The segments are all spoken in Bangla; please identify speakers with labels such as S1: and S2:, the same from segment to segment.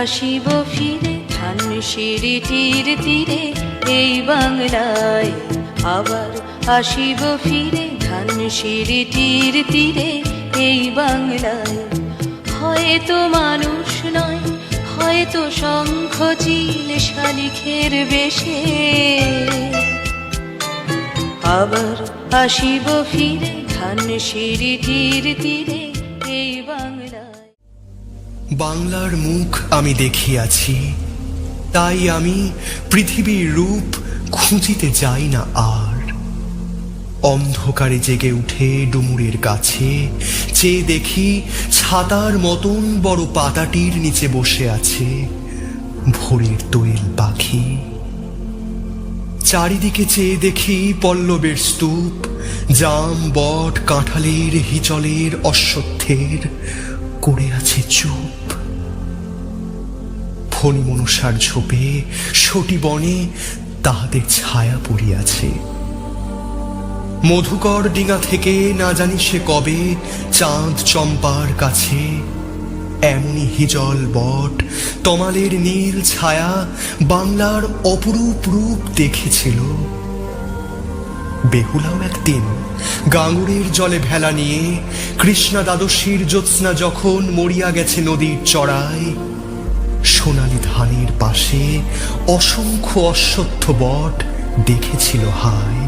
S1: আসিব ফিরে ধানসিঁড়িটির তীরে এই বাংলায়, আবার আসিব ফিরে ধানসিঁড়িটির তীরে এই বাংলায়। হয়তো মানুষ নয়, হয়তো শঙ্খ চিল শালিখের বেশে, আবার আসিব ফিরে ধানসিঁড়িটির তীরে এই বাংলায়।
S2: বাংলার মুখ আমি দেখিয়াছি, তাই আমি পৃথিবীর রূপ খুঁজিতে যাই না আর। অন্ধকারে জেগে উঠে ডুমুরের কাছে চেয়ে দেখি ছাতার মতন বড় পাতাটির নিচে বসে আছে ভোরের দোয়েল পাখি। চারিদিকে চেয়ে দেখি পল্লবের স্তূপ, জাম বট কাঁঠালের হিচলের অশ্বত্থের করে আছে চুপ। ফণি মনসার ঝোপে সটি বনে তাহাদের ছায়া পড়িয়াছে। মধুকর ডিঙা থেকে না জানি সে কবে চাঁদ চম্পার কাছে এমনি হিজল বট তমালের নীল ছায়া বাংলার অপরূপ রূপ দেখেছিল। বেহুলাও একদিন গাঙ্গুরের জলে ভেলা নিয়ে কৃষ্ণা দ্বাদশীর জ্যোৎস্না যখন মরিয়া গেছে নদীর চড়ায়, সোনালি ধানের পাশে অসংখ্য অশ্বত্থ বট দেখেছিল হায়।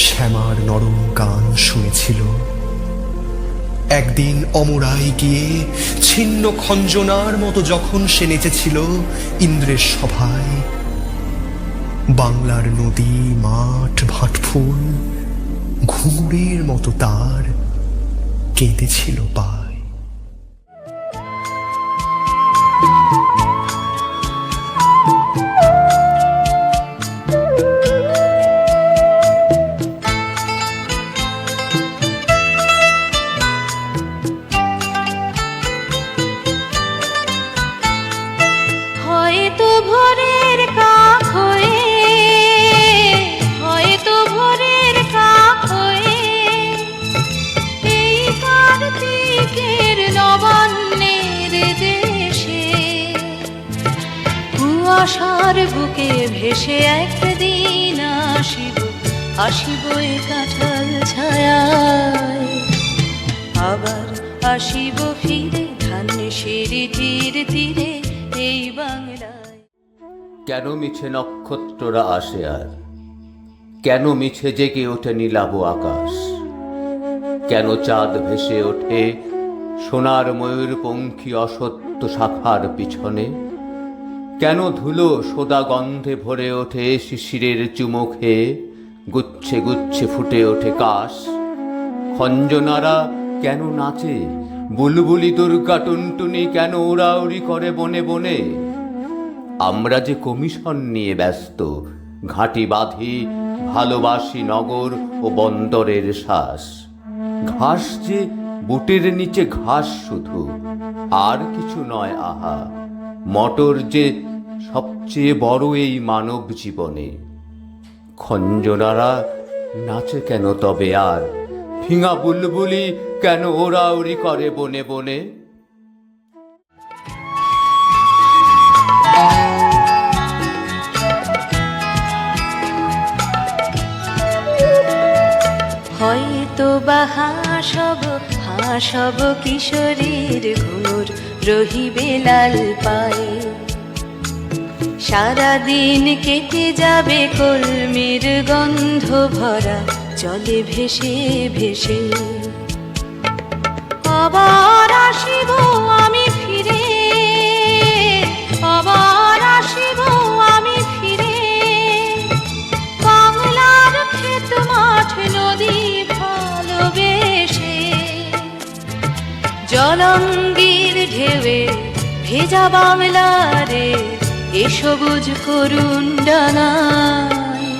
S2: শ্যামার নরম গান শুনেছিল। একদিন অমরায় গিয়ে ছিন্ন খঞ্জনার মতো যখন সে নেচেছিল ইন্দ্রের সভায়, বাংলার নদী মাঠ ভাটফুল ঘুঙুরের মতো তার কেঁদেছিল পায়।
S1: আশার বুকে ভেসে একদিন আসিব, আসিব এ কাঁঠাল ছায়ায়, আবার আসিব ফিরে ধানসিঁড়িটির তীরে এই বাংলায়।
S3: কেন মিছে নক্ষত্ররা আসে আর, কেন মিছে জেগে ওঠে নীলাভ আকাশ, কেন চাঁদ ভেসে ওঠে সোনার ময়ূরপঙ্খী অসত্য শাখার পিছনে, কেন ধুলো সোদা গন্ধে ভরে ওঠে শিশিরের চুমুখে, গুচ্ছে গুচ্ছে ফুটে ওঠে কাশ। খঞ্জনারা কেন নাচে, বুলবুলি দুর্গা টুনটুনি কেন উড়াউড়ি করে বনে বনে। আমরা যে কমিশন নিয়ে ব্যস্ত, ঘাঁটি বাঁধি ভালোবাসি নগর ও বন্দরের শ্বাস। ঘাস যে বুটের নিচে ঘাস শুধু, আর কিছু নয় আহা। মটর যে সবচেয়ে বড় এই মানব জীবনে। খঞ্জনারা নাচে কেন তবে আর, ফিঙা বুলবুলি কেন ওড়াউড়ি করে বনে বনে।
S1: হয়তো বা হাসব কিশোরীর ঘুর রহিবে লাল পায়ে, সারাদিন কেটে যাবে কলমির গন্ধ ভরা জলে ভেসে ভেসে। আবার আসিব আমি ফিরে, আবার আসিব আমি ফিরে, বাংলার ক্ষেত মাঠ নদী ভালোবেসে। জলঙ্গির ঢেউয়ে ভেজা বাংলারে এ সবুজ করুণ ডানায়,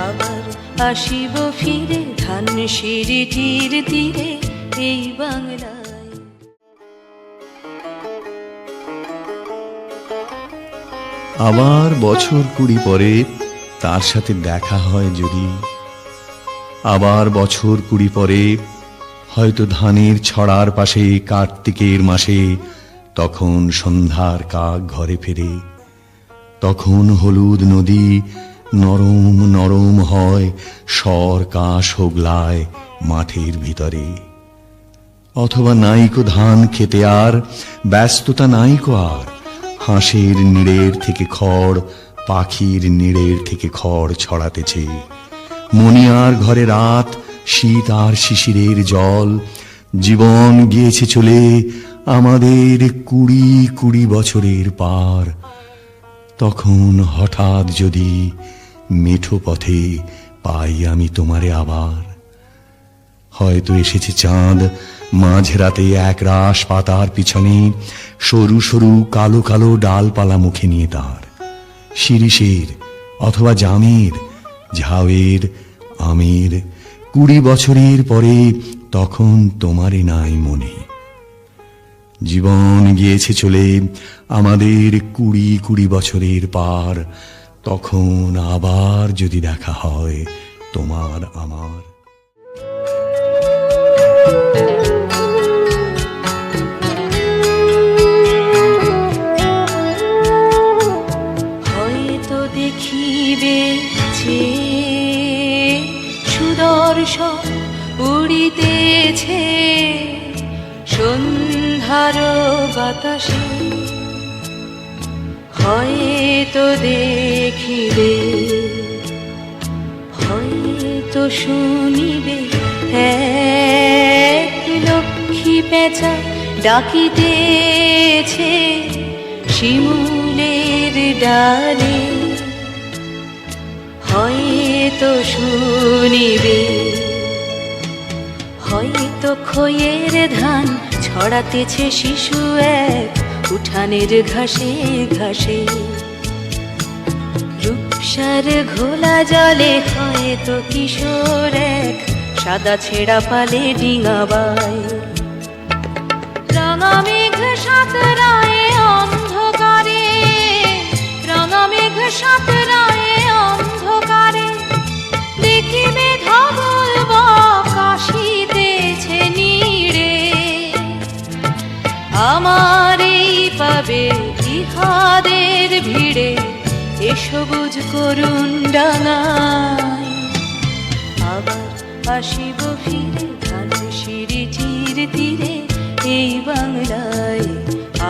S1: আবার আসিব ফিরে ধানসিঁড়িটির তীরে এই বাংলায়।
S4: আবার বছর 20 পরে তার সাথে দেখা হয় যদি, আবার বছর 20 পরে হয়তো ধানের ছড়ার পাশে কার্তিকের মাসে তখন সন্ধ্যার কাক ঘরে ফেরে, তখন হলুদ নদী নরম নরম হয় স্বর কাশ হোগলায় মাঠের ভিতরে। অথবা নাইকো ধান খেতে আর ব্যস্ততা নাইকো আর, হাঁসের নিড়ের থেকে খড়, পাখির নিড়ের থেকে খড় ছড়াতেছে। মনিয়ার ঘরে রাত, শীত আর শিশিরের জল। জীবন গিয়েছে চলে আমাদের 20 বছরের পার। তখন হঠাৎ যদি মেঠো পথে পাই আমি তোমারে আবার, হয়তো এসেছে চাঁদ মাঝরাতে এক রাশ পাতার পিছনে, সরু সরু কালো কালো ডালপালা মুখে নিয়ে তার। শিরিষের অথবা জামের, ঝাউয়ের, আমের 20 বছরের পরে তখন তোমারে নাই মনে। জীবন গিয়েছে চলে আমাদের 20 বছরের পার। তখন আবার যদি দেখা হয় তোমার আমার।
S1: হয়তো দেখিবে যে সুদর্শন উড়িতেছে সন্ধ্যার বাতাসে। হয়তো দেখিবে, হয়তো শুনিবে এক লক্ষ্মী পেঁচা ডাকিতেছে শিমুলের ডালে। হয়তো শুনিবে, হয়তো খইয়ের ধান ছড়াতেছে শিশু এক উঠানের ঘাসে ঘাসে। রূপসার ঘোলা জলে হয়তো কিশোর এক সাদা ছেঁড়া পালে ডিঙাবাই। রাঙা মেঘ সাঁতরায় অন্ধকারে, রাঙা মেঘ সাঁতরায় অন্ধকারে। দেখিবে ধবল বক আসিতেছে নীড়ে। আমার এই পাবে ইহাদের ভিড়ে এ সবুজ করুণ ডাঙায়। আবার আসিব ফিরে ধানসিঁড়িটির তীরে এই বাংলায়।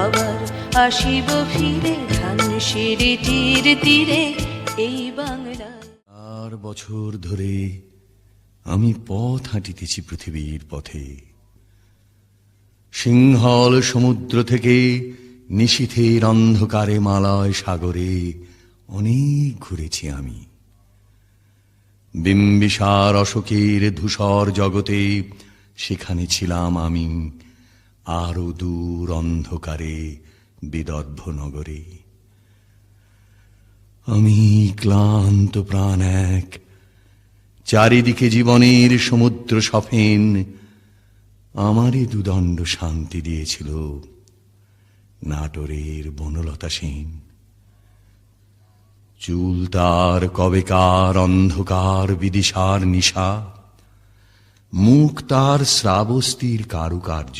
S1: আবার আসিব ফিরে ধানসিঁড়িটির তীরে এই বাংলায়।
S4: 4 বছর ধরে আমি পথ হাঁটিতেছি পৃথিবীর পথে। সিংহল সমুদ্র থেকে নিশীথের অন্ধকারে মালয় সাগরে অনেক ঘুরেছি আমি। বিম্বিসার অশোকের ধূসর জগতে সেখানে ছিলাম আমি, আরো দূর অন্ধকারে বিদর্ভ নগরে। আমি ক্লান্ত প্রাণ এক, চারিদিকে জীবনের সমুদ্র সফেন। আমারই দুদণ্ড শান্তি দিয়েছিল নাটোরের বনলতা সেন। চুল তার কবেকার অন্ধকার বিদিশার নিশা, মুখ তার শ্রাবস্তির কারুকার্য।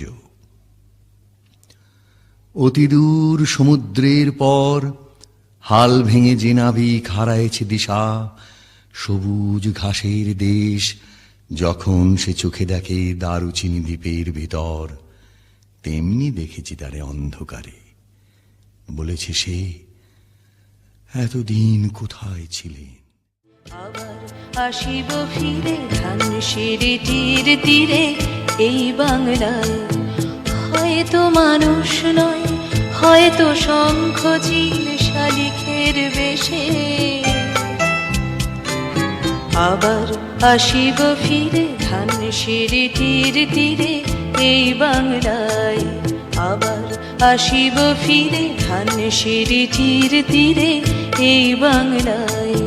S4: অতিদূর সমুদ্রের পর হাল ভেঙে যে নাবিক হারায়েছে দিশা, সবুজ ঘাসের দেশ যখন সে চোখে দেখে দারুচিনি দ্বীপের ভিতর, তেমনি দেখেছি তারে অন্ধকারে। বলেছে সে, এতদিন কোথায় ছিলেন?
S1: আবার আসিব ফিরে ধানসিঁড়িটির তীরে এই বাংলায়। হয়তো মানুষ নয়, হয়তো শঙ্খ চিল শালিখের বেশে। আবার আসিব ফিরে ধানসিঁড়িটির তীরে এই বাংলায়। আবার আসিব ফিরে ধানসিঁড়িটির তীরে এই বাংলায়।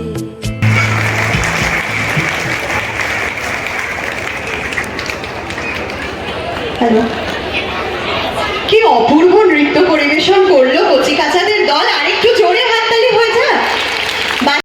S5: হ্যালো, কি অপূর্ব নৃত্য পরিবেশন করলে